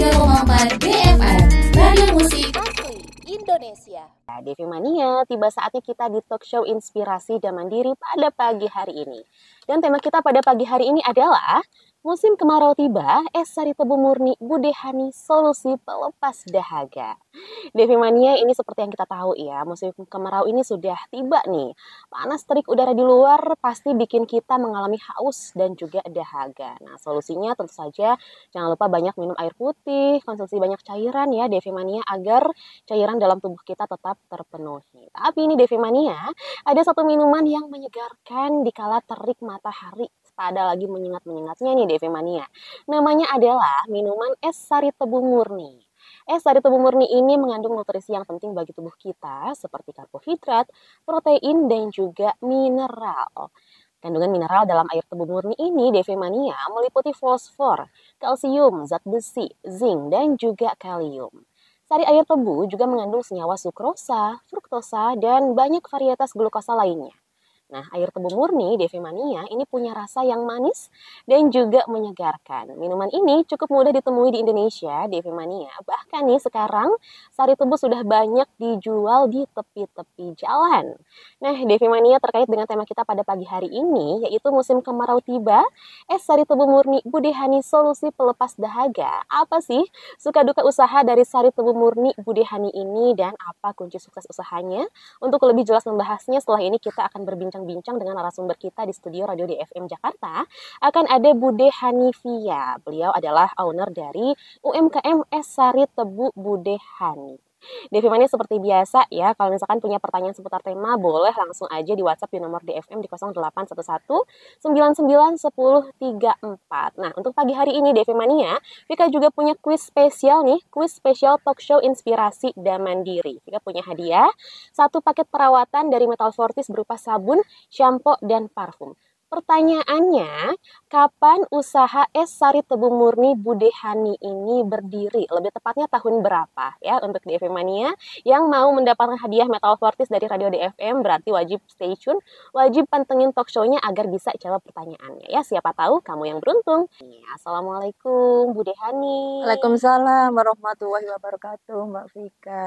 103,4 BFM, Radio Musik Asli Indonesia. Devi Mania, tiba saatnya kita di talk show Inspirasi dan Mandiri pada pagi hari ini. Dan tema kita pada pagi hari ini adalah musim kemarau tiba, es sari tebu murni, Bude Hani, solusi pelepas dahaga. Devi Mania, ini seperti yang kita tahu ya, musim kemarau ini sudah tiba nih. Panas terik udara di luar pasti bikin kita mengalami haus dan juga dahaga. Nah, solusinya tentu saja jangan lupa banyak minum air putih, konsumsi banyak cairan ya Devi Mania, agar cairan dalam tubuh kita tetap terpenuhi. Tapi ini Devi Mania, ada satu minuman yang menyegarkan di kala terik matahari. Pada lagi menyengat-menyengatnya nih Devi Mania. Namanya adalah minuman es sari tebu murni. Es sari tebu murni ini mengandung nutrisi yang penting bagi tubuh kita seperti karbohidrat, protein, dan juga mineral. Kandungan mineral dalam air tebu murni ini Devi Mania meliputi fosfor, kalsium, zat besi, zinc, dan juga kalium. Sari air tebu juga mengandung senyawa sukrosa, fruktosa, dan banyak varietas glukosa lainnya. Nah, air tebu murni Devi Mania ini punya rasa yang manis dan juga menyegarkan. Minuman ini cukup mudah ditemui di Indonesia, Devi Mania. Bahkan nih sekarang sari tebu sudah banyak dijual di tepi-tepi jalan. Nah, Devi Mania terkait dengan tema kita pada pagi hari ini, yaitu musim kemarau tiba, es sari tebu murni Bude Hani, solusi pelepas dahaga. Apa sih suka duka usaha dari sari tebu murni Bude Hani ini dan apa kunci sukses usahanya? Untuk lebih jelas membahasnya, setelah ini kita akan berbincang dengan narasumber kita di studio Radio DFM Jakarta. Akan ada Bude Hanifia. Beliau adalah owner dari UMKM Es Sari Tebu Bude Hani. Devi Mania, seperti biasa ya, kalau misalkan punya pertanyaan seputar tema, boleh langsung aja di WhatsApp di nomor DFM di 0811 99 10 34. Nah, untuk pagi hari ini Devi Mania, Vika juga punya kuis spesial nih, kuis spesial talk show Inspirasi dan Mandiri. Vika punya hadiah, 1 paket perawatan dari Metal Fortis berupa sabun, shampoo, dan parfum. Pertanyaannya, kapan usaha es sari tebu murni Bude Hani ini berdiri? Lebih tepatnya tahun berapa ya untuk Devi Mania yang mau mendapatkan hadiah Metal Fortis dari Radio DFM, berarti wajib stay tune, wajib pantengin talk show-nya agar bisa jawab pertanyaannya ya. Siapa tahu kamu yang beruntung. Assalamualaikum Bude Hani. Waalaikumsalam warahmatullahi wabarakatuh, Mbak Vika.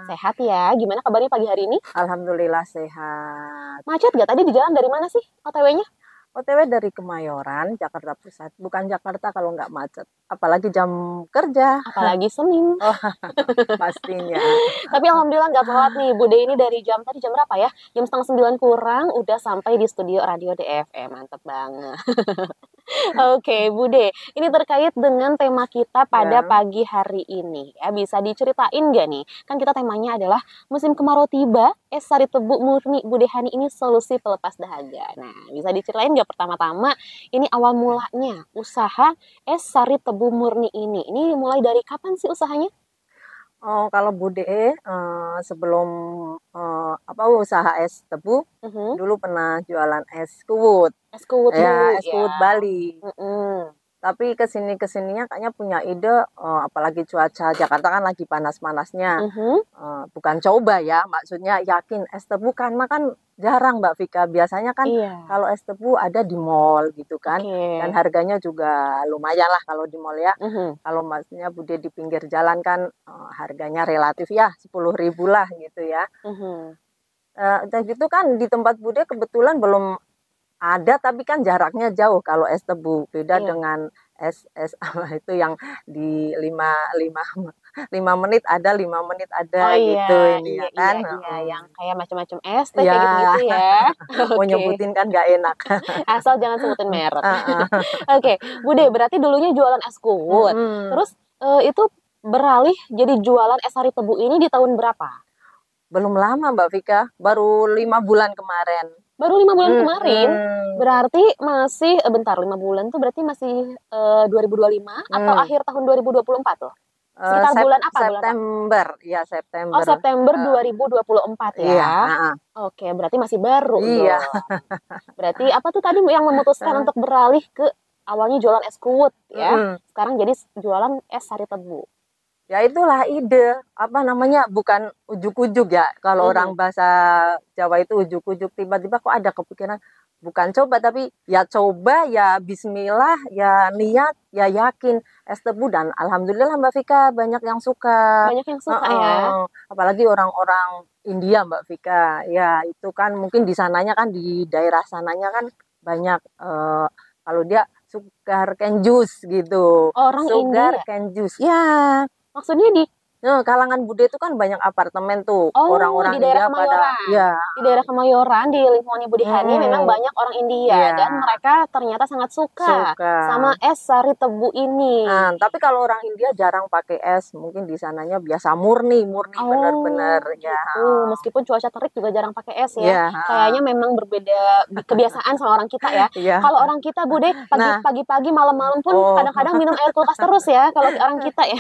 Sehat ya? Gimana kabarnya pagi hari ini? Alhamdulillah sehat. Macet gak tadi di jalan, dari mana sih OTW-nya? OTW dari Kemayoran, Jakarta Pusat. Bukan Jakarta kalau nggak macet. Apalagi jam kerja. Apalagi Senin. Oh, pastinya. Tapi alhamdulillah nggak telat nih. Bude ini dari jam berapa ya? Jam 8:30 kurang udah sampai di studio Radio DFM. Mantep banget. Oke, Bude. Ini terkait dengan tema kita pada pagi hari ini. Ya, bisa diceritain nggak nih? Kan kita temanya adalah musim kemarau tiba, es sari tebu murni Bude Hani ini solusi pelepas dahaga. Nah, bisa diceritain nggak pertama-tama ini awal mulanya usaha es sari tebu murni ini? Ini mulai dari kapan sih usahanya? Oh, kalau Bude sebelum usaha es tebu, dulu pernah jualan es kuwut. Es kuwut Ya, dulu es kuwut Bali. Mm-mm. Tapi kesininya kayaknya punya ide, apalagi cuaca Jakarta kan lagi panas-panasnya. Bukan coba ya, maksudnya yakin es tebu karena kan jarang Mbak Vika. Biasanya kan kalau es tebu ada di mall gitu kan. Dan harganya juga lumayan lah kalau di mall ya. Kalau maksudnya Bude di pinggir jalan kan harganya relatif ya 10.000 lah gitu ya. Dan gitu kan di tempat Bude kebetulan belum ada, tapi kan jaraknya jauh kalau es tebu. Beda dengan es apa itu yang di 5 menit ada, 5 menit ada gitu ini ya kan. Yang kayak macam-macam es teh kayak gitu ya. Mau nyebutin kan nggak enak. Asal jangan sebutin merek. Oke, Bude berarti dulunya jualan es kuwut. Terus itu beralih jadi jualan es sari tebu ini di tahun berapa? Belum lama Mbak Vika, baru 5 bulan kemarin. Baru 5 bulan kemarin, berarti masih, 5 bulan tuh berarti masih 2025 atau akhir tahun 2024 tuh? Sekitar bulan apa? September, ya September. Oh, September 2024 ya? Iya. Oke, berarti masih baru Iya. Berarti apa tuh tadi yang memutuskan untuk beralih ke awalnya jualan es kuwut ya? Sekarang jadi jualan es sari tebu. Ya itulah ide, bukan ujuk-ujuk ya. Kalau orang bahasa Jawa itu ujuk-ujuk, tiba-tiba kok ada kepikiran, bukan coba tapi ya coba, ya bismillah, ya niat, ya yakin es tebu, dan alhamdulillah Mbak Vika banyak yang suka. Banyak yang suka ya. Apalagi orang-orang India Mbak Vika. Ya itu kan mungkin di sananya kan, di daerah sananya kan banyak kalau dia sugar cane juice gitu. Orang Sugar India. cane juice. Ya. Maksudnya di Kalangan Bude itu kan banyak apartemen tuh, Oh, orang-orang di daerah India pada Kemayoran. ya. Di daerah Kemayoran, di lingkungannya Bude Hani memang banyak orang India Iya. dan mereka ternyata sangat suka sama es sari tebu ini. Nah, tapi kalau orang India jarang pakai es, mungkin di sananya biasa murni benar-benar ya. Gitu. Meskipun cuaca terik juga jarang pakai es ya. Iya. Kayaknya memang berbeda kebiasaan sama orang kita ya. Iya. Kalau orang kita Bude pagi-pagi malam-malam pun kadang-kadang minum air kulkas terus ya kalau orang kita ya.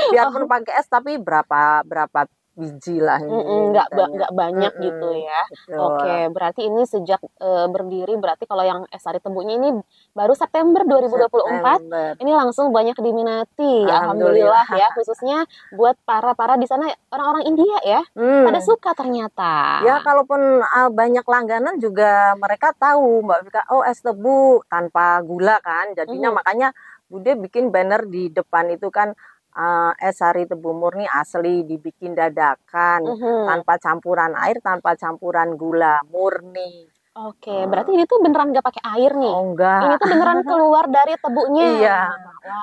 Biarpun pakai es tapi berapa biji lah ini. Nggak banyak gitu ya. Betul. Oke, berarti ini sejak berdiri, berarti kalau yang es sari tebunya ini baru September 2024 ini langsung banyak diminati. Alhamdulillah ya, khususnya buat para di sana orang-orang India ya. Pada suka ternyata. Ya, kalaupun banyak langganan juga mereka tahu Mbak Vika, oh es tebu tanpa gula kan. Jadinya makanya Bude bikin banner di depan itu kan, es sari tebu murni asli, dibikin dadakan, tanpa campuran air, tanpa campuran gula, murni. Oke, berarti ini tuh beneran nggak pakai air nih? Oh, enggak. Ini tuh beneran keluar dari tebunya. Iya.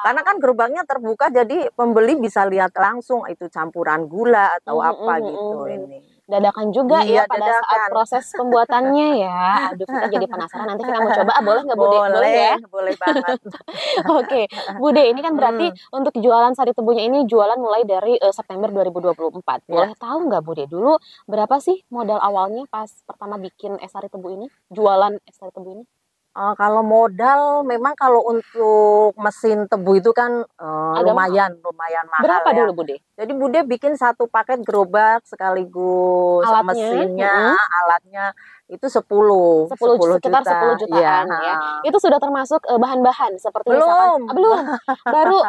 Karena kan gerobaknya terbuka, jadi pembeli bisa lihat langsung itu campuran gula atau apa gitu ini. Dadakan juga ya pada saat proses pembuatannya ya. Aduh, kita jadi penasaran. Nanti kita mau coba, boleh nggak Bude? Boleh ya? Boleh banget. Oke, Bude, ini kan berarti untuk jualan sari tebunya ini jualan mulai dari September 2024. Boleh tahu nggak Bude, dulu berapa sih modal awalnya pas pertama bikin es sari tebu ini? Jualan es sari tebu ini? Kalau modal, memang kalau untuk mesin tebu itu kan lumayan mahal. Berapa ya. dulu Bude? Jadi Bude bikin satu paket gerobak sekaligus mesinnya, alatnya itu 10 sekitar 10 jutaan ya. Itu sudah termasuk bahan-bahan seperti belum. Belum.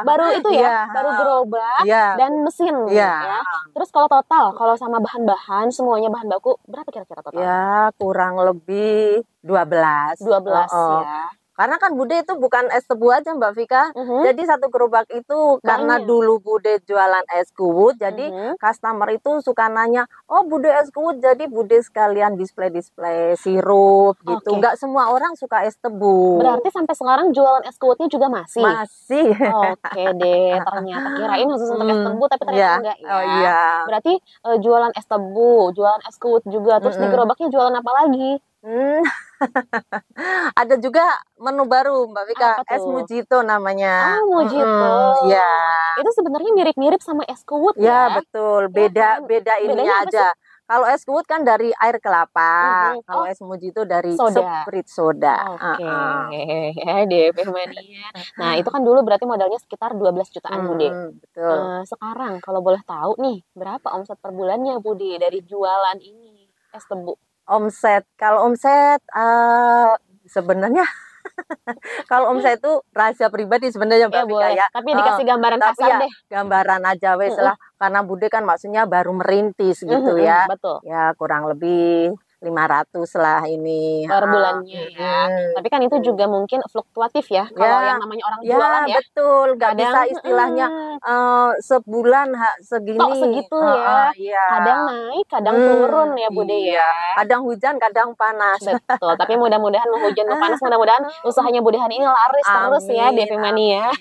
Baru itu ya, baru gerobak dan mesin ya. Terus kalau total, kalau sama bahan-bahan semuanya bahan baku berapa kira-kira total? Ya, kurang lebih 12 ya. Karena kan Bude itu bukan es tebu aja Mbak Vika. Jadi satu gerobak itu karena dulu Bude jualan es kuwut, jadi customer itu suka nanya, oh Bude es kuwut, jadi Bude sekalian display sirup gitu. Nggak semua orang suka es tebu. Berarti sampai sekarang jualan es kuwutnya juga masih? Masih. Oke deh, ternyata kirain khusus untuk es tebu, tapi ternyata enggak ya. Oh iya. Berarti jualan es tebu, jualan es kuwut juga, terus di gerobaknya jualan apa lagi? Ada juga menu baru Mbak Vika, es mojito namanya. Oh, mojito. Ya. Itu sebenarnya mirip-mirip sama es kuwut ya? Ya, betul. Beda ininya aja. Kalau es kuwut kan dari air kelapa, kalau es mojito dari sprit soda. Oke, DP Mania. Nah, itu kan dulu berarti modalnya sekitar 12 jutaan Bude. Betul. Sekarang kalau boleh tahu nih, berapa omset per bulannya Bude dari jualan ini es tebu? Kalau omset sebenarnya kalau omset itu rahasia pribadi sebenarnya Mbak Vika ya. Tapi dikasih gambaran kasar deh. Gambaran aja wes lah, karena Bude kan maksudnya baru merintis gitu ya. Betul. Ya kurang lebih 500 lah ini per bulannya ya. Tapi kan itu juga mungkin fluktuatif ya kalau yang namanya orang jualan ya. Betul, nggak bisa istilahnya sebulan segini. Tok segitu ya. Kadang naik, kadang turun ya Bude ya. Kadang hujan, kadang panas. Betul, tapi mudah-mudahan hujan panas, mudah-mudahan usahanya Bude Hani ini laris terus ya DP Mania.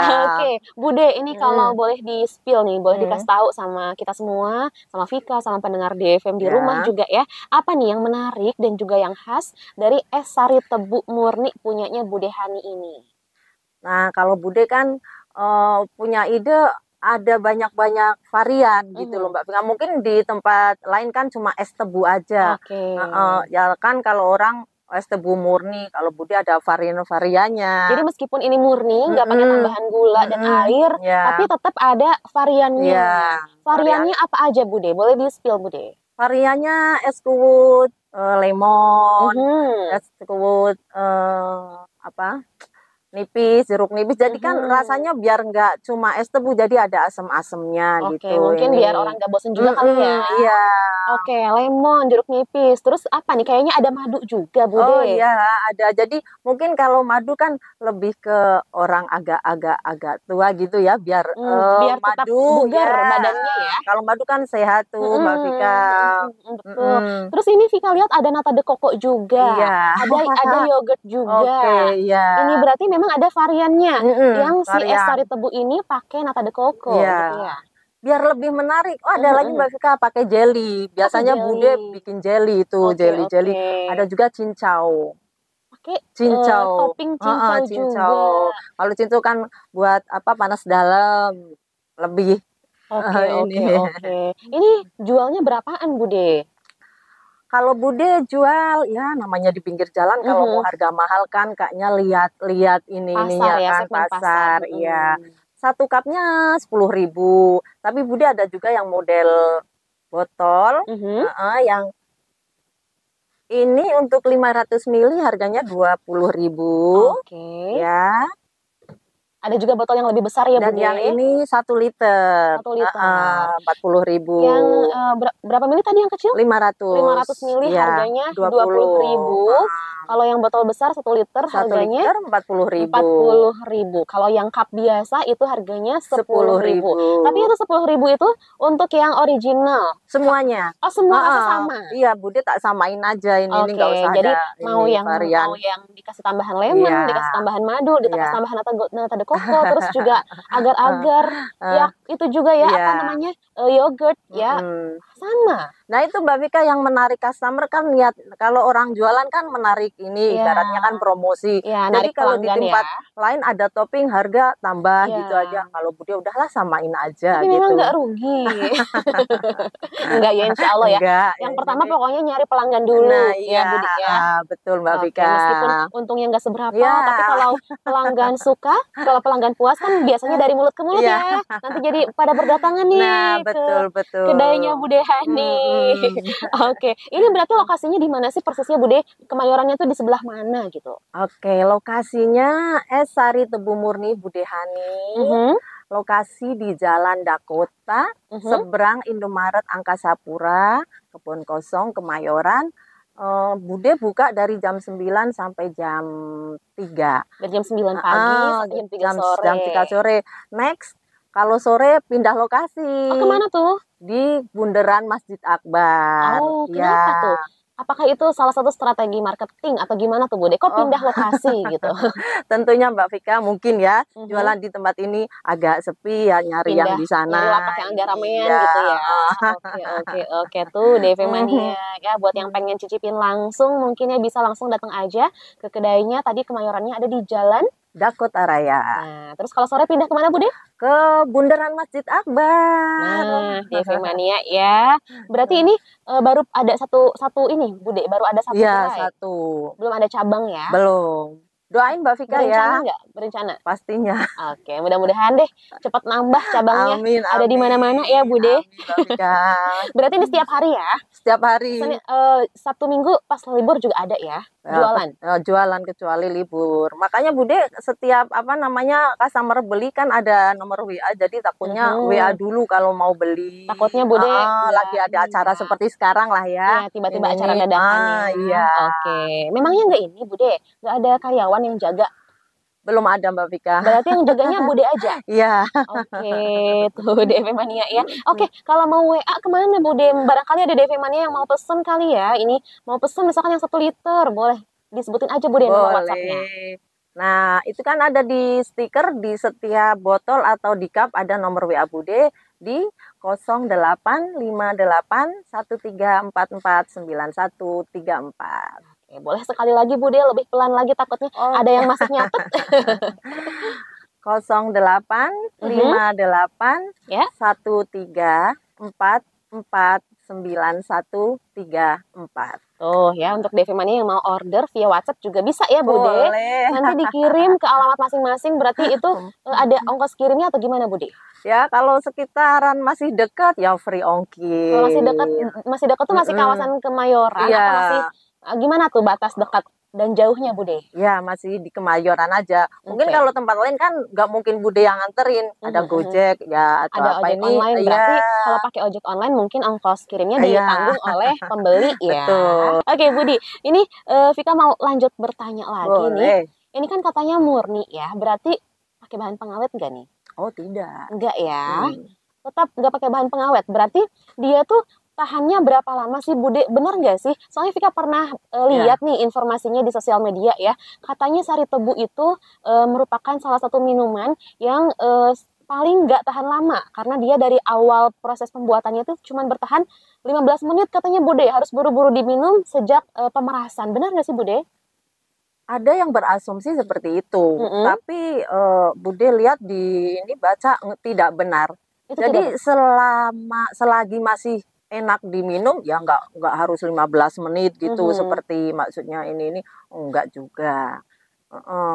Oke, Bude, ini kalau boleh di-spill nih, boleh dikasih tahu sama kita semua, sama Vika, sama pendengar DFM di rumah juga ya. Apa nih yang menarik dan juga yang khas dari es sari tebu murni punyanya Bude Hani ini? Nah, kalau Bude kan punya ide ada banyak-banyak varian gitu loh Mbak Vika. Mungkin di tempat lain kan cuma es tebu aja. Ya kan kalau orang es tebu murni, kalau Bude ada varian-variannya. Jadi meskipun ini murni, nggak pakai tambahan gula dan air, tapi tetap ada variannya. Variannya apa aja Bude? Boleh di-spill Bude? Variannya es kuwut lemon, es kuwut nipis, jeruk nipis. Jadi kan Mhm. rasanya biar nggak cuma es tebu, jadi ada asam-asamnya Oke, gitu mungkin ini. biar orang nggak bosen juga kali ya. Iya. Oke, lemon, jeruk nipis. Terus apa nih? Kayaknya ada madu juga, Oh Bude. iya, ada. Jadi mungkin kalau madu kan lebih ke orang agak tua gitu ya, biar Biar tetap madu bugar ya. badannya ya. Kalau madu kan sehat tuh Mbak Vika. Betul. Mm-mm. Terus ini Vika lihat ada nata de coco juga, Iya. ada yogurt Oke, juga. iya. Ini berarti memang ada variannya. Yang si es Varian. sari tebu ini pakai nata de coco, Iya. gitu ya. Biar lebih menarik. Oh, ada lagi Mbak Vika pakai jelly. Biasanya Bude jelly. bikin jelly itu, Oke, jelly-jelly. oke. Ada juga cincau. Pakai Cincau. topping Heeh, cincau cincau. juga. Kalau cincau kan buat apa panas dalam. Lebih Oke, ini. oke. Ini jualnya berapaan, Bude? Kalau Bude jual ya namanya di pinggir jalan kalau mau harga mahal kan kayaknya lihat ininya Pasar ya, kan segmen pasar. pasar. Iya. Satu cupnya 10.000. Tapi Bude ada juga yang model botol, yang ini untuk 500 ml harganya 20.000. Oke. Ya. Ada juga botol yang lebih besar ya, Dan Bude? yang ini 1 liter. 1 liter. 40.000. Yang berapa mili tadi yang kecil? 500. 500 mili Ya, harganya 20.000. Kalau yang botol besar 1 liter harganya 40.000. 40.000. Kalau yang cup biasa itu harganya 10.000. Tapi itu 10.000 itu untuk yang original. Semuanya. Oh, semua rasa sama. Iya, Bude tak samain aja ini nggak usah jadi ada mau yang varian. mau yang dikasih tambahan lemon, Iya. dikasih tambahan madu, dikasih Iya. tambahan nata de coco, terus juga agar-agar ya itu juga ya Iya. apa namanya yogurt ya sama. Nah itu Mbak Vika yang menarik customer kan lihat kalau orang jualan kan menarik ini Iya. ibaratnya kan promosi. Iya, Jadi narik kalau di pelanggan tempat ya. lain ada topping harga tambah Iya. gitu aja. Kalau Bude udahlah samain aja Tapi gitu. memang nggak rugi. Enggak ya, insya Allah ya. Enggak, Yang ya, pertama jadi- pokoknya nyari pelanggan dulu Nah, ya iya, Budi ya. betul Mbak Oke, Vika. meskipun untungnya nggak seberapa, Iya. tapi kalau pelanggan suka, kalau pelanggan puas kan biasanya dari mulut ke mulut Iya. ya. Nanti jadi pada berdatangan nih Nah, ke betul. kedainya Bude Hani. Oke, ini berarti lokasinya di mana sih persisnya Bude? Kemayorannya tuh di sebelah mana gitu? Oke, lokasinya Es Sari Tebu Murni Bude Hani. Lokasi di Jalan Dakota, seberang Indomaret Angkasa Pura, Kebon Kosong, Kemayoran. Bude buka dari jam 9 sampai jam 3. Dari jam 9 pagi sampai jam 3 sore. Jam 3 sore. Next, kalau sore pindah lokasi. Oh, kemana tuh? Di Bundaran Masjid Akbar. Oh, kenapa tuh? Apakah itu salah satu strategi marketing atau gimana tuh Bude? Kok pindah lokasi gitu? Tentunya Mbak Vika mungkin ya jualan di tempat ini agak sepi ya nyari yang di sana. Nyari lapak yang agak ramean Iya. gitu ya. Oke tuh DV Mania ya buat yang pengen cicipin langsung mungkin ya bisa langsung datang aja ke kedainya. Tadi Kemayorannya ada di Jalan Dakota Raya. Nah, terus kalau sore pindah kemana Bude? Ke Bundaran Masjid Akbar. Nah, DV Mania ya. Berarti ini baru ada satu ini Bude, baru ada satu Iya, gerai. satu. Belum ada cabang ya? Belum. Doain Mbak Vika Berencana ya. nggak? Berencana? Pastinya. Oke, mudah-mudahan deh cepat nambah cabangnya. Amin. Ada di mana-mana ya Bude. Amin, Mbak Vika. Berarti ini setiap hari ya? Setiap hari. Sabtu Minggu pas libur juga ada ya? Jualan? Jualan kecuali libur. Makanya Bude setiap customer beli kan ada nomor WA. Jadi takutnya WA dulu kalau mau beli. Takutnya Bude lagi ada acara seperti sekarang lah ya. Iya, tiba-tiba acara dadakan ya. Iya. Oke. Memangnya nggak ini Bude? Nggak ada karyawan yang jaga? Belum ada Mbak Vika. Berarti yang jaganya Bude aja? Iya. Oke, tuh DV Mania ya. Oke, kalau mau WA kemana Bude? Barangkali ada DV Mania yang mau pesen kali ya. Ini mau pesen misalkan yang 1 liter, boleh disebutin aja Bude nomor WhatsApp-nya. Nah, itu kan ada di stiker di setiap botol atau di cup ada nomor WA Bude di 085813449134. Oke, boleh sekali lagi Bude, lebih pelan lagi takutnya ada yang masih nyatet. 0858 ya 13449134. Tuh ya, untuk DV Mania yang mau order via WhatsApp juga bisa ya Bude. Boleh. Nanti dikirim ke alamat masing-masing, berarti itu ada ongkos kirimnya atau gimana Bude? Ya, kalau sekitaran masih dekat ya free ongkir. Kalau masih dekat tuh masih kawasan Kemayoran Iya. atau masih gimana tuh batas dekat? dan jauhnya Bude? Ya, masih di Kemayoran aja. Mungkin Oke. kalau tempat lain kan nggak mungkin Bude yang nganterin. Ada Gojek ya atau Ada apa ojek ini. online, Ya, berarti kalau pakai ojek online mungkin ongkos kirimnya ya, ditanggung oleh pembeli ya. betul. Oke Budi, ini Vika mau lanjut bertanya lagi nih. Boleh. Ini kan katanya murni ya, berarti pakai bahan pengawet nggak nih? Oh, tidak. Enggak ya, Hmm. tetap nggak pakai bahan pengawet. Berarti dia tuh tahannya berapa lama sih Bude? Bener nggak sih? Soalnya Vika pernah lihat nih informasinya di sosial media ya. Katanya sari tebu itu merupakan salah satu minuman yang paling nggak tahan lama. Karena dia dari awal proses pembuatannya itu cuma bertahan 15 menit katanya Bude. Harus buru-buru diminum sejak pemerasan. Benar nggak sih Bude? Ada yang berasumsi seperti itu, tapi Bude lihat di ini baca tidak benar. Itu Jadi selagi masih enak diminum ya nggak harus 15 menit gitu seperti maksudnya ini enggak juga.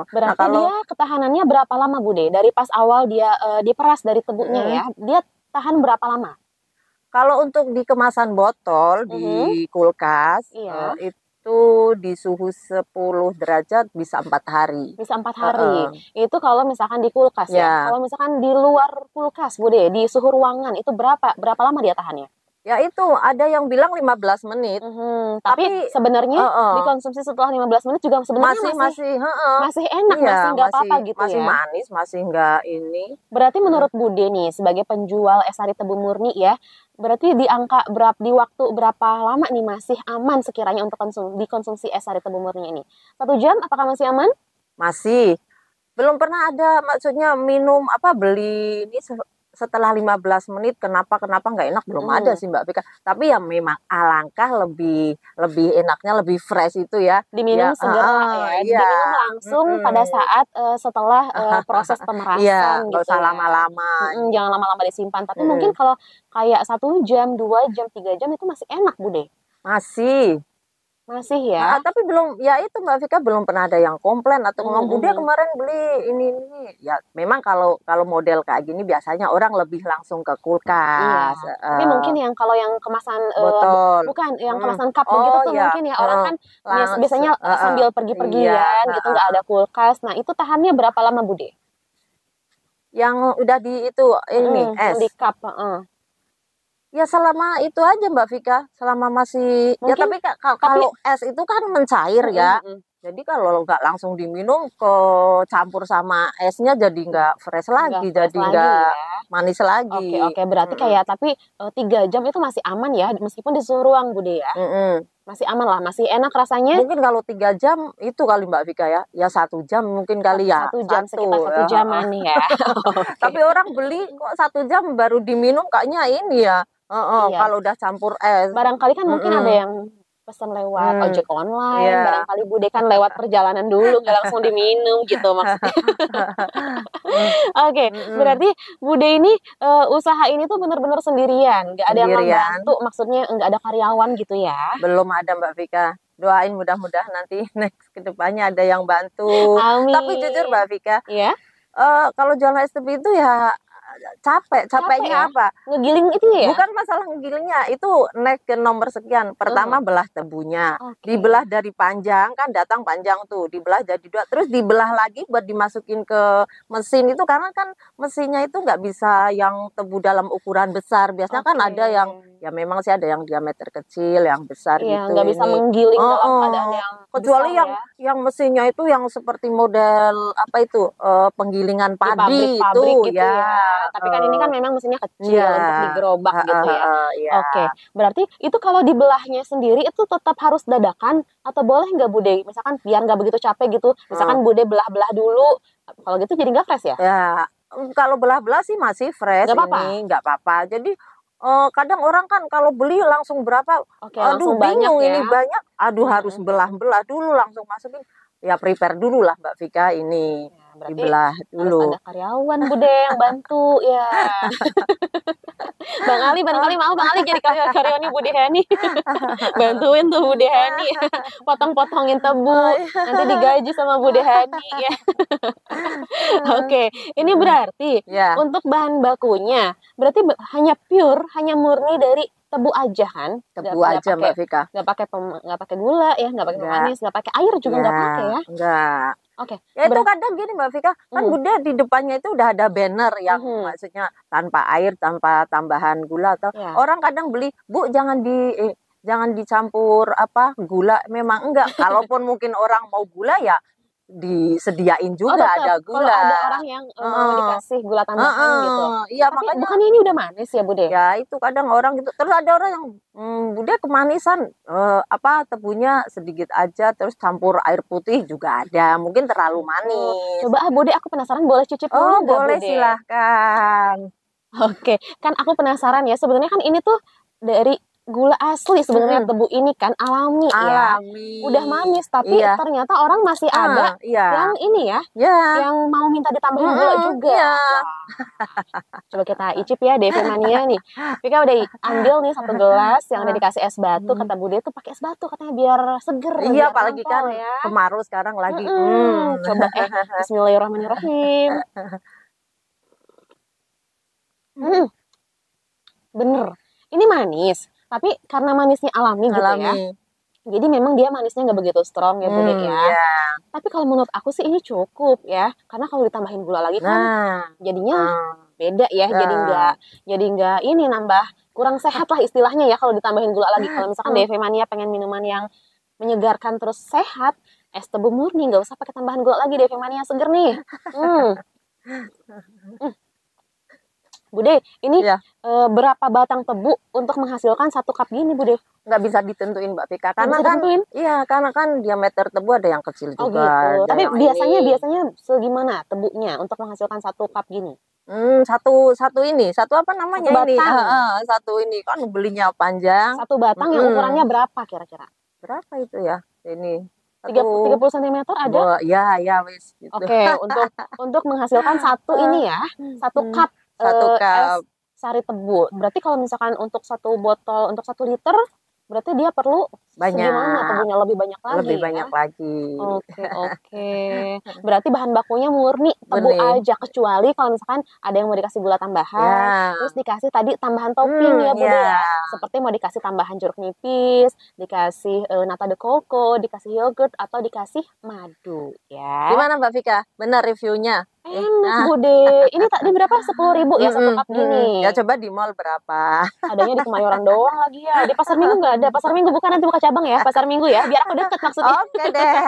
Berarti Nah, kalau dia ketahanannya berapa lama Bude? Dari pas awal dia diperas dari tebunya ya, dia tahan berapa lama? kalau untuk di kemasan botol di kulkas Iya. itu di suhu 10 derajat bisa 4 hari. Bisa 4 hari. Itu kalau misalkan di kulkas ya. Ya. Kalau misalkan di luar kulkas Bude, di suhu ruangan itu berapa lama dia tahannya? Ya itu ada yang bilang 15 menit. Tapi sebenarnya dikonsumsi setelah 15 menit juga sebenarnya masih enak, Iya, masih nggak apa-apa gitu masih ya. manis, masih nggak ini. Berarti menurut Bude nih sebagai penjual es sari tebu murni ya, berarti di waktu berapa lama nih masih aman sekiranya untuk dikonsumsi es sari tebu murni ini? 1 jam apakah masih aman? Masih. Belum pernah ada maksudnya minum beli ini setelah 15 menit kenapa nggak enak belum ada sih Mbak Vika. Tapi ya memang alangkah lebih enaknya lebih fresh itu ya. Diminum segera ya. Diminum langsung pada saat setelah proses pemerasan Iya, gitu. nggak usah ya. lama-lama. Jangan lama-lama disimpan. Tapi mungkin kalau kayak 1 jam, 2 jam, 3 jam itu masih enak Bude. Masih ya. Tapi belum ya itu Mbak Vika belum pernah ada yang komplain atau ngomong Bude kemarin beli ini. Ya memang kalau model kayak gini biasanya orang lebih langsung ke kulkas. Iya. Tapi mungkin yang kalau yang kemasan botol. bukan yang kemasan cup begitu tuh iya. mungkin ya orang kan biasanya sambil pergi-pergian gitu nggak ada kulkas. Nah, itu tahannya berapa lama Bude? Yang udah di itu ini es. Di cup, Ya selama itu aja Mbak Vika, selama masih ya Mungkin, tapi kalau es itu kan mencair ya. Jadi kalau nggak langsung diminum campur sama esnya jadi nggak fresh lagi, jadi nggak manis lagi. Oke, berarti kayak tapi 3 jam itu masih aman ya meskipun di suhu ruang Bude ya. Masih aman lah, masih enak rasanya. Mungkin kalau 3 jam itu kali Mbak Vika ya, ya 1 jam mungkin kali ya. 1 jam sekitar 1 jaman ya. Tapi orang beli kok 1 jam baru diminum kayaknya ini ya. Iya. Kalau udah campur es. Barangkali kan mungkin ada yang pesan lewat ojek online, barangkali Bude kan lewat perjalanan dulu nggak langsung diminum gitu maksudnya. Oke, berarti Bude ini usaha ini tuh benar-benar sendirian, nggak ada yang membantu, maksudnya nggak ada karyawan gitu ya? Belum ada Mbak Vika. Doain mudah-mudahan nanti next kedepannya ada yang bantu. Amin. Tapi jujur Mbak Vika, ya? Kalau jualan es tebu itu ya capeknya ya? apa? Ngegiling itu ya? Bukan masalah ngegilingnya, itu naik ke nomor sekian. Pertama belah tebunya, dibelah dari panjang, kan datang panjang tuh, dibelah jadi 2, terus dibelah lagi buat dimasukin ke mesin itu karena kan mesinnya itu nggak bisa yang tebu dalam ukuran besar. Biasanya kan ada yang ya memang sih ada yang diameter kecil, yang besar Iya, gitu. nggak bisa menggiling dalam keadaan yang kecuali besar, yang mesinnya itu yang seperti model penggilingan padi pabrik itu gitu ya. Tapi kan ini kan memang mesinnya kecil untuk digerobak gitu ya. Oke, berarti itu kalau dibelahnya sendiri itu tetap harus dadakan atau boleh nggak Bude? Misalkan biar nggak begitu capek gitu. Misalkan Bude belah-belah dulu. Kalau gitu jadi nggak fresh ya? Ya, kalau belah-belah sih masih fresh nggak apa-apa. Jadi kadang orang kan kalau beli langsung berapa, langsung bingung banyak ini banyak, harus belah-belah dulu langsung masukin. Ya prepare dulu lah Mbak Vika ini, dibelah dulu. Harus ada karyawan Bude yang bantu ya. Bang Ali barangkali mau Bang Ali jadi karyawannya Bude Hani. Bantuin tuh Bude Hani. Potong-potongin tebu. Nanti digaji sama Bude Hani ya. Oke, ini berarti untuk bahan bakunya berarti hanya murni dari tebu aja kan? Tebu aja Mbak Vika. Nggak pakai gula ya, nggak pakai manis, nggak pakai air juga nggak pakai ya? Enggak. Oke. Ya itu kadang gini Mbak Vika, kan Bude di depannya itu udah ada banner yang maksudnya tanpa air, tanpa tambahan gula atau orang kadang beli, Bu jangan dicampur gula. Memang enggak. Kalaupun mungkin orang mau gula ya disediain juga ada gula. Kalau ada orang yang dikasih gula tambahan gitu. Iya, tapi makanya bukannya ini udah manis ya Bude? Ya itu kadang orang gitu. Terus ada orang yang Bude kemanisan tebunya sedikit aja terus campur air putih juga ada. Mungkin terlalu manis. Coba Bude, aku penasaran, boleh cicip dulu nggak, boleh Bude? silahkan. Oke, kan aku penasaran ya, sebenarnya kan ini tuh dari gula asli sebenarnya, tebu ini kan alami ya. Udah manis tapi ternyata orang masih ada yang ini ya, yang mau minta ditambahin gula juga. Coba kita icip ya DV Mania nih. Vika udah ambil nih 1 gelas yang udah dikasih es batu, kata Bude tuh pakai es batu katanya biar seger. Iya, apalagi kan kemarau sekarang lagi. Coba Bismillahirrahmanirrahim. Bener, ini manis. Tapi karena manisnya alami gitu ya, jadi memang dia manisnya nggak begitu strong ya Bude ya. Tapi kalau menurut aku sih ini cukup ya, karena kalau ditambahin gula lagi kan jadinya beda ya, jadi nggak ini nambah kurang sehat lah istilahnya ya kalau ditambahin gula lagi. Kalau misalkan DV Mania pengen minuman yang menyegarkan terus sehat, es tebu murni, nggak usah pakai tambahan gula lagi, DV Mania seger nih. Bude, ini berapa batang tebu untuk menghasilkan 1 cup gini, Bude? Nggak bisa ditentuin Mbak Vika, karena kan diameter tebu ada yang kecil juga. Gitu. Tapi biasanya segimana tebunya untuk menghasilkan 1 cup gini? Satu apa namanya ini? Satu ini kan belinya panjang. 1 batang yang ukurannya berapa kira-kira? Berapa itu ya? Ini 30 cm ada? Ya wis. Gitu. Oke, untuk menghasilkan ini ya, 1 cup. 1 cup es sari tebu. Berarti kalau misalkan untuk 1 botol, untuk 1 liter, berarti dia perlu gimana tebunya? Lebih banyak lagi. Lebih banyak lagi. Oke. Berarti bahan bakunya murni tebu aja, kecuali kalau misalkan ada yang mau dikasih gula tambahan, terus dikasih tadi tambahan topping ya Bude ya. Seperti mau dikasih tambahan jeruk nipis, dikasih nata de coco, dikasih yogurt atau dikasih madu ya. Gimana Mbak Vika? Benar reviewnya? Enak Bude. Ini tadi berapa? 10.000 ya 1 cup gini. Ya coba di mall berapa? Adanya di Kemayoran doang lagi ya. Di Pasar Minggu nggak ada. Pasar Minggu bukan, nanti buka cabang ya. Pasar Minggu ya. Biar aku deket maksudnya. Oke deh.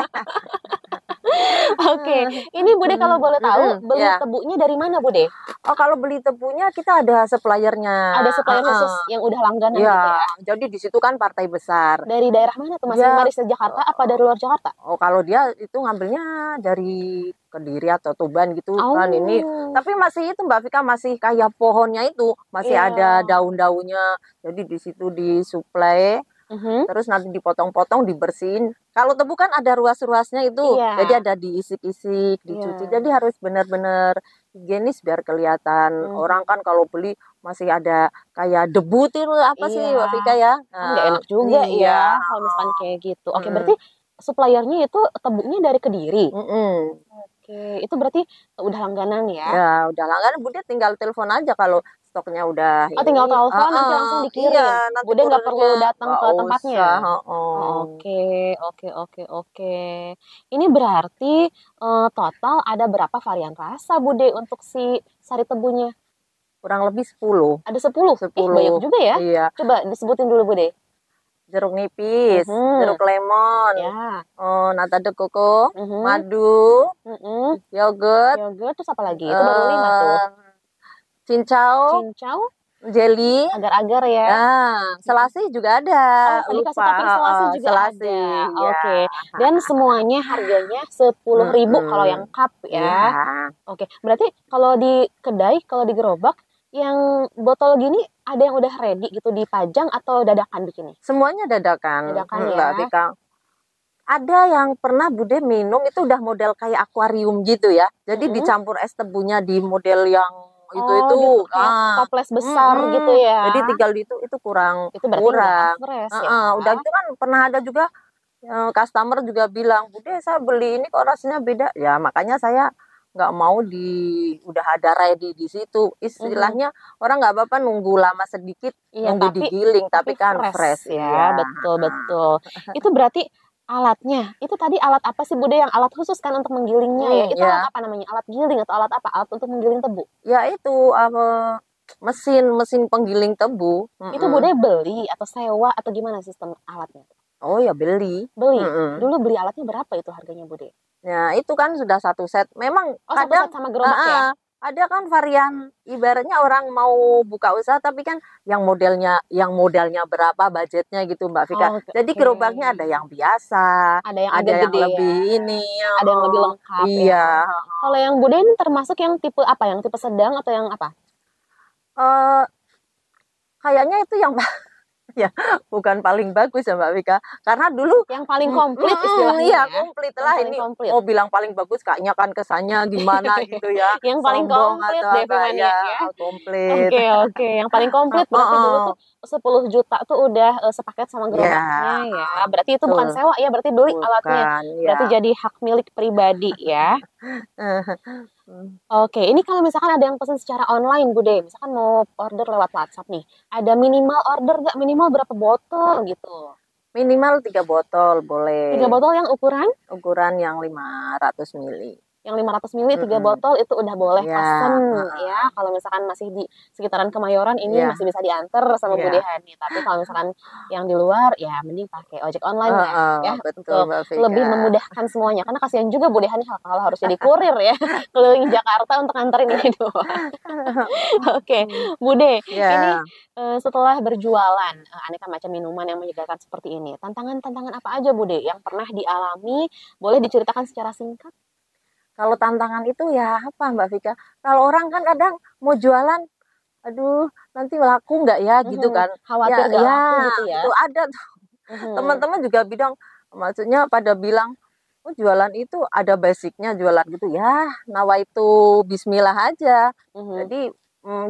Oke. Ini Bude kalau boleh tahu beli tebunya dari mana Bude? Kalau beli tebunya kita ada suppliernya. Ada supplier khusus yang udah langganan gitu ya. Jadi di situ kan partai besar. Dari daerah mana tuh? Masih Maris Jakarta apa dari luar Jakarta? Kalau dia itu ngambilnya dari Kediri atau Tuban gitu kan ini. Tapi masih itu Mbak Vika, masih kayak pohonnya itu masih ada daun-daunnya. Jadi di situ disuplai. Terus nanti dipotong-potong, dibersihin. Kalau tebu kan ada ruas-ruasnya itu, jadi ada diisik-isik, dicuci. Jadi harus benar-benar higienis biar kelihatan. Orang kan kalau beli masih ada kayak debu itu apa sih Mbak Vika ya? Nggak enak juga ya kalau misalkan kayak gitu. Oke, berarti suppliernya itu tebunya dari Kediri. Oke, itu berarti udah langganan ya? Ya, udah langganan. Bude tinggal telepon aja kalau stoknya udah tinggal telepon nanti langsung dikirim. Bude nggak perlu datang ke tempatnya. Oke. Ini berarti total ada berapa varian rasa Bude untuk si sari tebunya? Kurang lebih 10. Ada 10? Banyak juga ya? Iya. Coba disebutin dulu Bude. Jeruk nipis, jeruk lemon, nata de coco, madu, yogurt, terus apa lagi? Itu baru 5 tuh. Cincau, jelly, agar-agar ya. selasi juga ada. Dikasih topping selasi juga ada. Oke. Dan semuanya harganya 10.000 kalau yang cup ya. Oke. Berarti kalau di kedai, kalau di gerobak, yang botol gini ada yang udah ready gitu dipajang atau dadakan bikinnya? Semuanya dadakan. Ya. Ada yang pernah Bude minum itu udah model kayak akuarium gitu ya. Jadi dicampur es tebunya di model yang itu toples besar gitu ya. Jadi tinggal itu kurang. Itu berarti kurang. Udah gitu kan pernah ada juga customer juga bilang, Bude saya beli ini kok rasanya beda. Ya makanya saya nggak mau udah ada ready di situ. Istilahnya orang nggak apa-apa nunggu lama sedikit, Iya, nunggu digiling, tapi kan fresh ya. iya. Betul. Itu berarti alatnya, itu tadi alat apa sih Bude, yang alat khusus kan untuk menggilingnya ya? Itu ya. alat apa namanya? Alat giling atau alat apa? Alat untuk menggiling tebu? Ya itu mesin penggiling tebu. Itu Bude beli atau sewa atau gimana sistem alatnya? Oh ya beli. Beli. Dulu beli alatnya berapa itu harganya Bude? Ya itu kan sudah satu set. Memang satu set sama gerobak ya? Ada kan varian, ibaratnya orang mau buka usaha tapi kan yang modalnya berapa, budgetnya gitu Mbak Vika. Jadi gerobaknya ada yang biasa, ada yang gede lebih ya. ini, ada yang lebih lengkap. Iya. Ya. Kalau yang Bude ini termasuk yang tipe apa? Yang tipe sedang atau yang apa? Kayaknya itu yang ya bukan paling bagus ya Mbak Vika, karena dulu yang paling komplit istilahnya. Iya, komplit lah ini. Komplit. Mau bilang paling bagus kayaknya kan kesannya gimana gitu ya. Yang paling komplit deh ya. Komplit. Oke. Yang paling komplit berarti dulu tuh 10 juta tuh udah sepaket sama gerobaknya ya. Berarti itu bukan sewa ya, berarti beli alatnya. Berarti jadi hak milik pribadi ya. Oke, ini kalau misalkan ada yang pesan secara online Bude, misalkan mau order lewat WhatsApp nih, ada minimal order nggak? Minimal berapa botol gitu? Minimal 3 botol boleh. 3 botol yang ukuran? Ukuran yang 500 mili. Yang 500 mili 3 botol itu udah boleh pesan ya. Kalau misalkan masih di sekitaran Kemayoran ini masih bisa diantar sama Bude Hani. Tapi kalau misalkan yang di luar ya mending pakai ojek online ya. Betul, untuk lebih memudahkan semuanya. Karena kasihan juga Bude Hani kalau harus jadi kurir ya keliling Jakarta untuk nganterin ini doang. Oke, Bude, ini setelah berjualan aneka macam minuman yang menyegarkan seperti ini, tantangan-tantangan apa aja Bude yang pernah dialami? Boleh diceritakan secara singkat? Kalau tantangan itu ya apa Mbak Vika? Kalau orang kan kadang mau jualan, aduh nanti laku nggak ya gitu kan? Khawatir nggak laku gitu ya? Itu ada tuh. Teman-teman juga maksudnya pada bilang, oh jualan itu ada basicnya jualan gitu ya. Nawa itu Bismillah aja. Jadi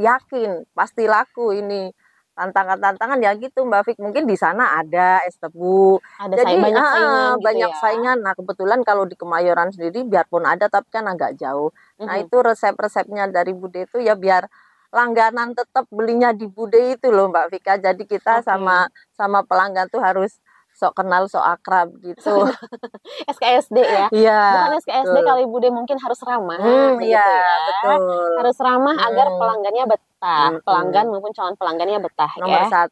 yakin pasti laku ini. Tantangan-tantangan ya gitu Mbak Fik, mungkin di sana ada es tebu, jadi banyak saingan gitu banyak ya? saingan. Nah kebetulan kalau di Kemayoran sendiri biarpun ada tapi kan agak jauh. Nah itu resep-resepnya dari Bude itu ya biar langganan tetap belinya di Bude itu loh Mbak Vika. Jadi kita sama pelanggan tuh harus sok kenal, sok akrab gitu. SKSD ya? Iya. Bukan SKSD kali Bude, mungkin harus ramah. Iya, betul. Harus ramah agar pelanggannya betah. Pelanggan maupun calon pelanggannya betah Nomor ya. 1.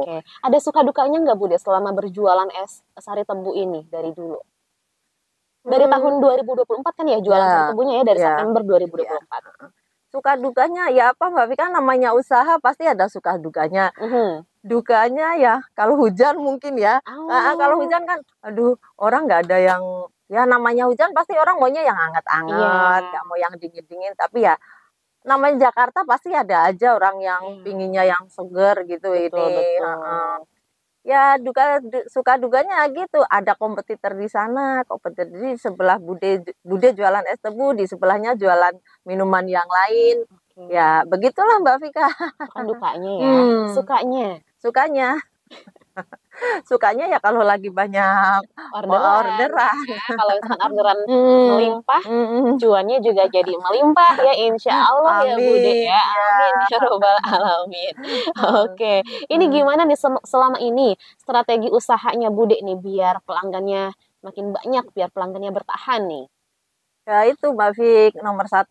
Oke. Ada suka dukanya nggak Bude selama berjualan es sari tebu ini dari dulu? Dari tahun 2024 kan ya jualan sari tebunya ya, dari September 2024. Suka dukanya ya apa Mbak Vika, namanya usaha pasti ada suka dukanya. Dukanya ya kalau hujan mungkin ya. Kalau hujan kan aduh orang nggak ada yang ya namanya hujan pasti orang maunya yang hangat-hangat, nggak mau yang dingin-dingin. Tapi ya namanya Jakarta pasti ada aja orang yang pinginnya yang seger gitu. Betul. Ya suka duganya gitu, ada kompetitor di sana, kompetitor di sebelah Bude jualan es tebu, di sebelahnya jualan minuman yang lain. Ya begitulah Mbak Vika. Bukan dukanya ya, sukanya ya kalau lagi banyak orderan. Ya. Kalau misalkan orderan melimpah, cuannya juga jadi melimpah ya, insya Allah. Amin. Ya Bude ya. Amin ya robbal alamin. Oke, ini gimana nih selama ini strategi usahanya Bude nih biar pelanggannya makin banyak, biar pelanggannya bertahan nih? Ya itu Mbak Fik, nomor 1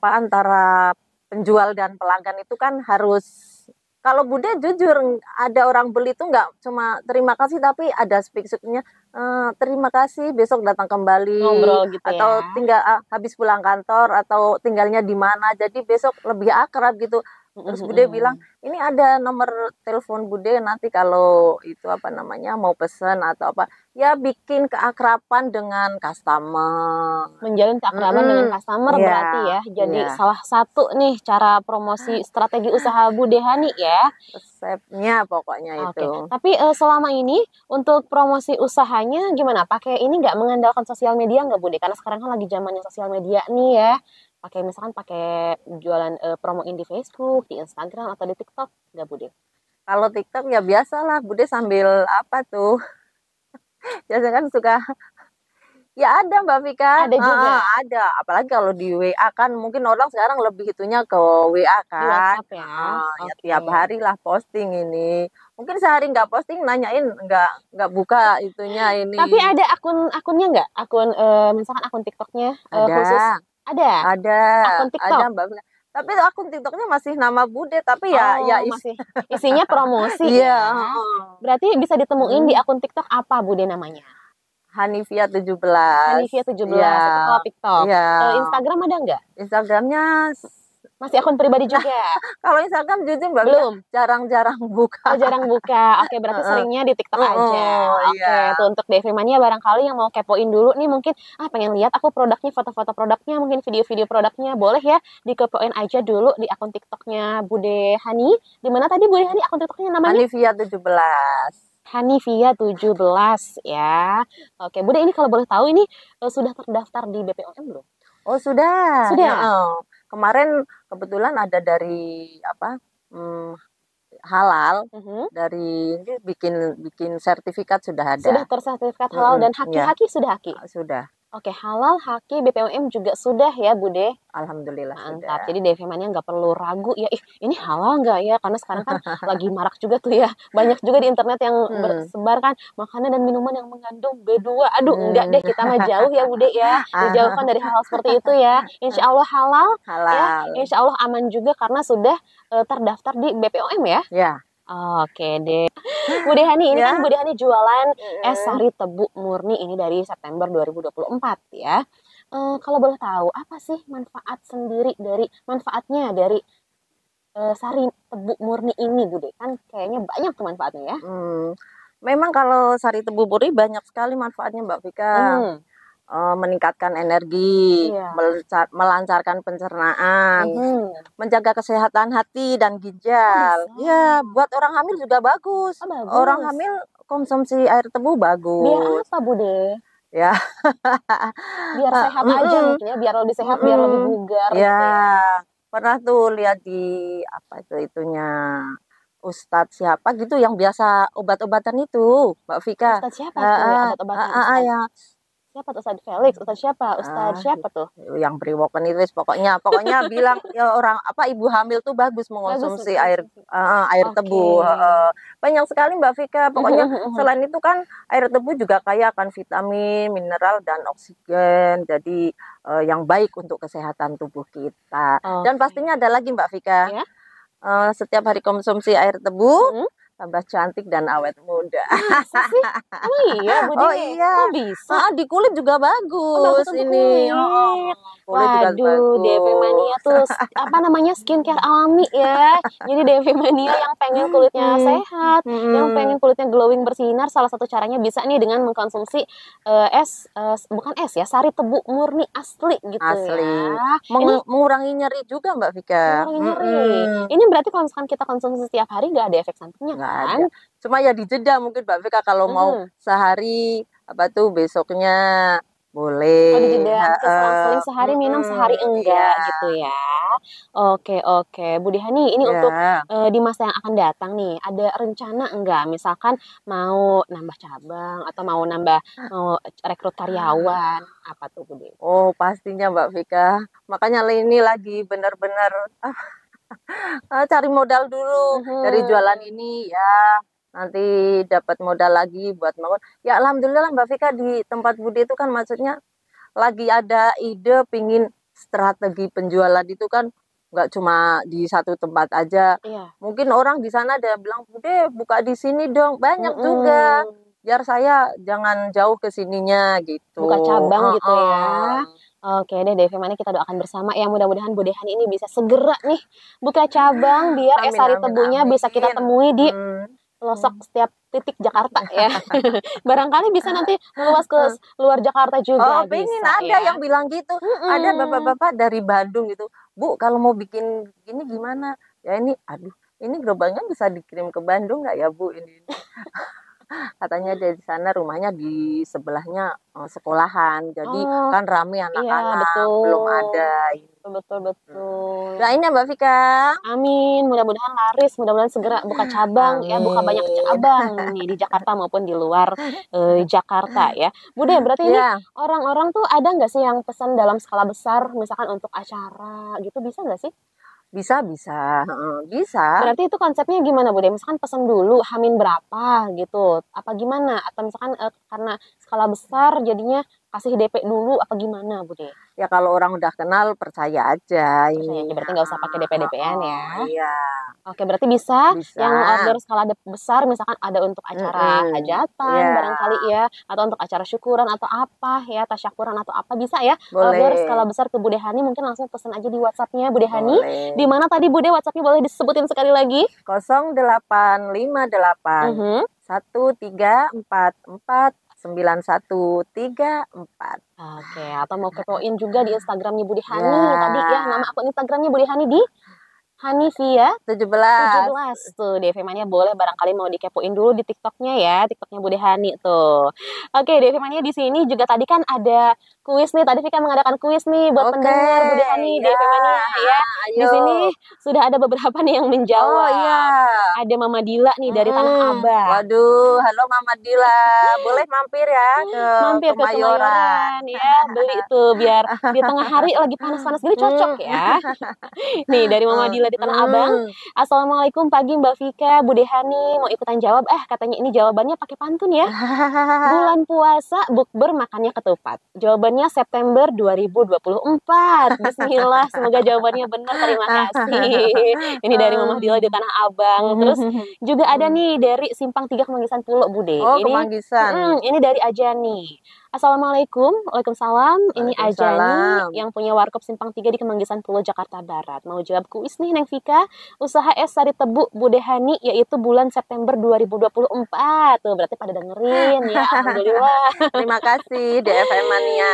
antara penjual dan pelanggan itu kan harus, kalau Bude jujur ada orang beli tuh nggak cuma terima kasih tapi ada speak-speaknya, terima kasih besok datang kembali. Ngobrol gitu atau tinggal habis pulang kantor atau tinggalnya di mana, jadi besok lebih akrab gitu. Terus Bude bilang ini ada nomor telepon Bude, nanti kalau itu mau pesen atau apa ya, bikin keakraban dengan customer, menjalin keakraban dengan customer berarti ya. Jadi salah satu nih cara promosi strategi usaha Bude Hani ya, resepnya pokoknya itu. Tapi selama ini untuk promosi usahanya gimana? Pakai ini nggak, mengandalkan sosial media nggak Bude? Karena sekarang kan lagi zamannya sosial media nih ya. Pakai jualan promoin di Facebook, di Instagram atau di TikTok nggak Bude? Kalau TikTok ya biasalah Bude sambil apa tuh biasanya kan suka Ya ada Mbak Vika. Ada juga? Ada. Apalagi kalau di WA kan mungkin orang sekarang lebih itunya ke WA Di kan. WhatsApp ya? Ya Oke. tiap hari lah posting ini. Mungkin sehari nggak posting nanyain nggak buka itunya ini. Tapi ada akunnya nggak? Misalkan akun TikToknya khusus? Ada. Ada? Ada. Akun TikTok? Ada Mbak Vika. Tapi akun TikToknya masih nama Bude, tapi ya masih isinya promosi Iya, ya. Berarti bisa ditemuin di akun TikTok apa Bude namanya? Hanifia 17. Hanifia 17 itu kalau TikTok. Iya. Instagram ada nggak? Instagramnya Masih akun pribadi juga? kalau Instagram jujur Mbak Belum? jarang-jarang buka. Oh, jarang buka. Oke, berarti seringnya di TikTok aja. Oke, iya. tuh untuk Devi Mania barangkali yang mau kepoin dulu nih mungkin pengen lihat aku produknya, foto-foto produknya, mungkin video-video produknya, boleh ya dikepoin aja dulu di akun TikToknya Bude Hani. Di mana tadi Bude Hani akun TikToknya namanya? Hanifia 17. Hanifia 17 ya. Oke, Bude ini kalau boleh tahu ini sudah terdaftar di BPOM belum? Oh, sudah. Sudah. Kemarin kebetulan ada dari halal dari ini bikin sertifikat sudah ada. Sudah tersertifikat halal dan haki sudah haki. Sudah. Oke, halal, haki, BPOM juga sudah ya, Bude? Alhamdulillah Mantap. sudah. Jadi Devi Mania nggak perlu ragu ya, ini halal nggak ya? Karena sekarang kan lagi marak juga tuh ya. Banyak juga di internet yang bersebar kan makanan dan minuman yang mengandung B2. Aduh, enggak deh, kita mah jauh ya, Bude ya. Dijauhkan dari hal-hal seperti itu ya. Insya Allah halal. Ya. Insya Allah aman juga karena sudah terdaftar di BPOM ya. Ya. Oke deh. Bude Hani, ini kan Bude Hani jualan es sari tebu murni ini dari September 2024 ya. Kalau boleh tahu, apa sih manfaatnya dari sari tebu murni ini, Bude? Kan kayaknya banyak tuh manfaatnya ya. Memang kalau sari tebu murni banyak sekali manfaatnya Mbak Vika. Meningkatkan energi, melancarkan pencernaan, menjaga kesehatan hati dan ginjal. Ya, buat orang hamil juga bagus. Bagus. Orang hamil konsumsi air tebu bagus. Biar apa, Bude? Ya. Biar sehat aja mungkin ya, biar lebih sehat, biar lebih bugar. Ya, pernah tuh lihat di itunya. Ustadz siapa gitu yang biasa obat-obatan itu, Mbak Vika. Ustadz siapa tuh ya, obat-obatan? Ya. Siapa tuh Ustadz Felix? Ustadz siapa? Ustadz siapa tuh? Yang Brewoken itu pokoknya bilang ya orang ibu hamil tuh bagus mengonsumsi air tebu. Banyak sekali Mbak Vika. Pokoknya selain itu kan air tebu juga kaya akan vitamin, mineral dan oksigen. Jadi yang baik untuk kesehatan tubuh kita. Dan pastinya ada lagi Mbak Vika. Ya? Setiap hari konsumsi air tebu tambah cantik dan awet muda. Masa sih? Oh iya, Bude. Oh iya. Kok bisa? Di kulit juga bagus ini. Kulit waduh, Devi Mania tuh skincare alami ya. Jadi Devi Mania yang pengen kulitnya sehat, yang pengen kulitnya glowing bersinar, salah satu caranya bisa nih dengan mengkonsumsi sari tebu murni asli gitu ya. Mengurangi nyeri juga Mbak Vika. Mengurangi nyeri. Ini berarti kalau misalkan kita konsumsi setiap hari nggak ada efek sampingnya kan? Ada. Cuma ya dijeda mungkin Mbak Vika kalau mau sehari besoknya boleh. Oh, dijeda selang-seling sehari minum sehari enggak gitu ya. Oke. Bude Hani, ini untuk di masa yang akan datang nih, ada rencana enggak misalkan mau nambah cabang atau mau rekrut karyawan apa tuh, Bude? Oh, pastinya Mbak Vika. Makanya ini lagi benar-benar cari modal dulu dari jualan ini ya, nanti dapat modal lagi buat bangun. Ya alhamdulillah Mbak Vika, di tempat Bude itu kan maksudnya lagi ada ide pingin strategi penjualan itu kan nggak cuma di satu tempat aja. Mungkin orang di sana ada bilang Bude buka di sini dong, banyak juga. Biar saya jangan jauh ke sininya gitu. Buka cabang gitu ya. Oke deh Devi Mania, kita doakan bersama ya, mudah-mudahan Bude Hani ini bisa segera nih buka cabang biar sari tebunya bisa kita temui di pelosok setiap titik Jakarta ya. Barangkali bisa nanti meluas ke luar Jakarta juga. Pengen ada yang bilang gitu. Ada bapak-bapak dari Bandung gitu, Bu kalau mau bikin gini gimana? Ya ini ini gerobaknya bisa dikirim ke Bandung nggak ya Bu ini? Katanya dia di sana rumahnya di sebelahnya sekolahan. Jadi Oh, kan rame iya anak-anak, belum betul. ada. Betul, betul. Doain ya Mbak Vika. Amin, mudah-mudahan laris, mudah-mudahan segera buka cabang ya, buka banyak Amin. cabang nih di Jakarta maupun di luar Jakarta ya. Bude, berarti ini Ya, orang-orang tuh ada nggak sih yang pesan dalam skala besar, misalkan untuk acara gitu, bisa nggak sih? bisa. Bisa. Berarti itu konsepnya gimana, Bude? Misalkan pesan dulu, hamin berapa gitu, apa gimana? Atau misalkan karena skala besar jadinya kasih DP dulu, apa gimana, Bude? Ya kalau orang udah kenal percaya aja Percaya aja, ini. berarti nggak usah pakai DP-DP-an ya. Iya, Oke, berarti bisa bisa. yang order skala besar misalkan ada untuk acara hajatan Ya, barangkali ya, atau untuk acara syukuran atau apa ya, tasyakuran atau apa bisa ya, boleh. order skala besar ke Bude Hani, mungkin langsung pesan aja di WhatsApp-nya Bude Hani. Boleh. Di mana tadi Bude WhatsApp-nya boleh disebutin sekali lagi? 0858 Mhm. 1344 9134. Oke, atau mau kepoin juga di Instagramnya Bude Hani Ya, tadi ya, nama akun Instagramnya Bude Hani di Hanifia 17. 17 tuh DV Mania boleh barangkali mau dikepoin dulu di TikToknya ya, TikToknya Bude Hani tuh. Oke, DV Mania di sini juga tadi kan ada kuis nih, tadi Vika mengadakan kuis nih buat Oke, pendengar Bude Hani, ya, DV Mania ya. Di ayo. sini sudah ada beberapa nih yang menjawab. Oh iya. Ada Mama Dila nih dari Tanah Abang. Waduh, halo Mama Dila. Boleh mampir ya ke Mampir ke Kemayoran. Kemayoran ya, beli tuh biar di tengah hari lagi panas-panas gini cocok ya. Nih dari Mama Dila di Tanah Abang. Assalamualaikum pagi Mbak Vika, Bude Hani mau ikutan jawab. Katanya ini jawabannya pakai pantun ya. Bulan puasa bukber makannya ketupat. Jawabannya September 2024. Bismillah, semoga jawabannya benar. Terima kasih. Ini dari Mama Dila di Tanah Abang. Terus juga ada nih dari Simpang 3 Kemanggisan Pulo, Bude. Oh, Ini Kemanggisan. ini dari Ajani. Assalamualaikum, waalaikumsalam. Ini Ajani Waalaikumsalam. yang punya warkop Simpang 3 di Kemanggisan Pulo, Jakarta Barat. Mau jawab kuis nih, Neng Vika. Usaha es sari tebu Bude Hani, yaitu bulan September 2024. Tuh, berarti pada dengerin ya. Alhamdulillah. Terima kasih DFM Mania.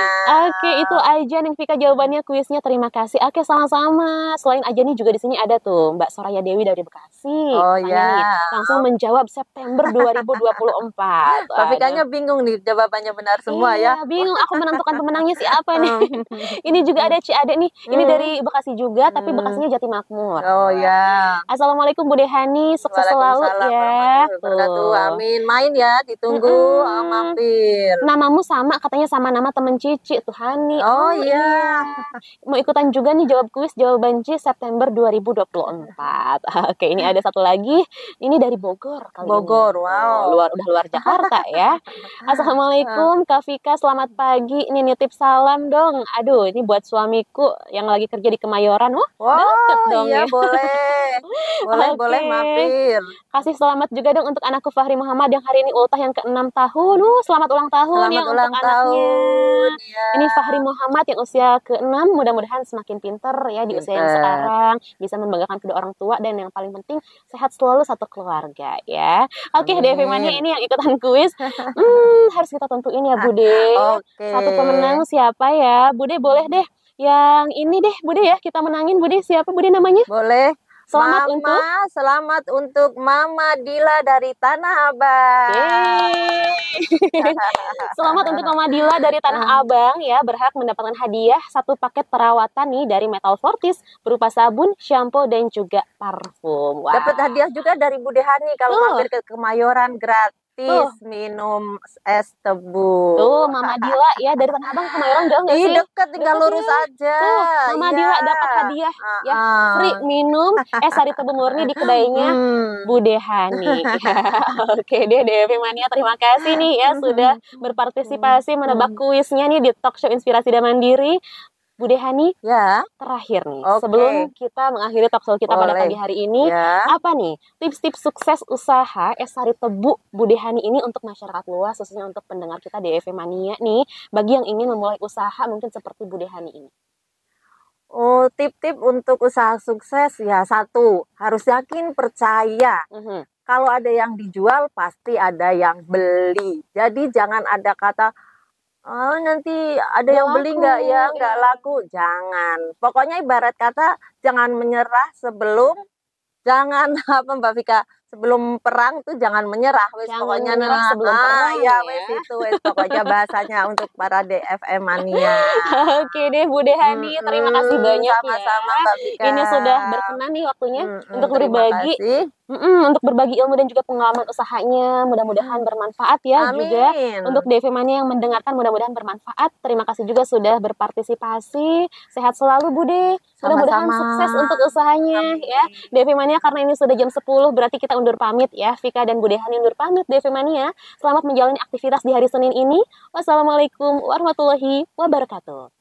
Oke, itu aja Neng Vika jawabannya kuisnya. Terima kasih. Oke, sama-sama. Selain Ajani juga di sini ada tuh Mbak Soraya Dewi dari Bekasi. Oh Katanya nih, ya. langsung menjawab September 2024. Mbak Vikanya bingung nih jawabannya benar semua ya. Iya, bingung aku menentukan pemenangnya siapa nih. Ini juga ada Ci Ade nih. Ini dari Bekasi juga, tapi Bekasinya Jatimakmur. Oh ya. Assalamualaikum Bude Hani, sukses selalu Waalaikumsalam ya. warahmatullahi wabarakatuh. Amin. Main ya, ditunggu mampir. Namamu sama, katanya sama nama temen Cici tuh Hani. Oh iya. Mau ikutan juga nih jawab kuis jawaban C September 2024. Oke, ini ada satu lagi. Ini dari Bogor kali Bogor, ini. wow. Udah luar Jakarta ya. Assalamualaikum Kak Vika, selamat pagi. Ini nitip salam dong. Aduh, ini buat suamiku yang lagi kerja di Kemayoran. Wow, deket dong iya ya. boleh. Boleh Oke. mampir. Kasih selamat juga dong untuk anakku Fahri Muhammad yang hari ini ultah yang ke-6 tahun. Selamat ulang tahun ya Selamat ulang untuk anaknya. tahun. Ya. Ini Fahri Muhammad yang usia ke-6, mudah-mudahan semakin pinter ya di usia yang Pinter. sekarang, bisa membanggakan kedua orang tua dan yang paling penting sehat selalu satu keluarga ya. Oke, Amin. DV Mania ini yang ikutan kuis. Harus kita tentuin ya Bude. Oke. Satu pemenang siapa ya? Bude boleh deh. Yang ini deh Bude ya, kita menangin Bude. Siapa Bude namanya? Boleh. Selamat Selamat untuk Mama Dila dari Tanah Abang. Selamat untuk Mama Dila dari Tanah Abang ya, berhak mendapatkan hadiah satu paket perawatan nih dari Metal Fortis berupa sabun, shampoo dan juga parfum. Wah. Dapat hadiah juga dari Bude Hani kalau mampir ke Kemayoran gratis minum es tebu. Tuh Mama Dila ya dari Tanah Abang ke Kemayoran jauh nggak sih? Deket, tinggal lurus aja. Tuh, Mama Dila dapat hadiah ya, free minum es sari tebu murni di kedainya Bude Hani. Oke deh DV Mania, terima kasih nih ya sudah berpartisipasi menebak kuisnya nih di Talk Show Inspirasi dan Mandiri. Bude Hani, ya, terakhir nih, sebelum kita mengakhiri talk show kita pada pagi hari ini, apa nih tips-tips sukses usaha es sari tebu Bude Hani ini untuk masyarakat luas, khususnya untuk pendengar kita DFM Mania nih, bagi yang ingin memulai usaha mungkin seperti Bude Hani ini? Oh, tip-tip untuk usaha sukses ya, satu, harus yakin, percaya. Kalau ada yang dijual, pasti ada yang beli. Jadi jangan ada kata, oh nanti ada yang beli nggak ya, nggak laku. Jangan. Pokoknya ibarat kata jangan menyerah sebelum, jangan apa Mbak Vika, sebelum perang tuh jangan menyerah, wes Jangan pokoknya menyerah sebelum perang ya ya. wes itu wes pokoknya bahasanya untuk para DFM mania. Oke deh Bu Dehani, terima kasih banyak sama-sama ya. Mbak Vika. Ini sudah berkenan nih waktunya untuk Terima berbagi. kasih. Untuk berbagi ilmu dan juga pengalaman usahanya, mudah-mudahan bermanfaat ya. Amin. Juga untuk DV Mania yang mendengarkan mudah-mudahan bermanfaat. Terima kasih juga sudah berpartisipasi. Sehat selalu Bude. Mudah-mudahan Sama-sama. sukses untuk usahanya ya. DV Mania karena ini sudah jam 10 berarti kita undur pamit ya. Vika dan Bude Hani undur pamit DV Mania. Selamat menjalani aktivitas di hari Senin ini. Wassalamualaikum warahmatullahi wabarakatuh.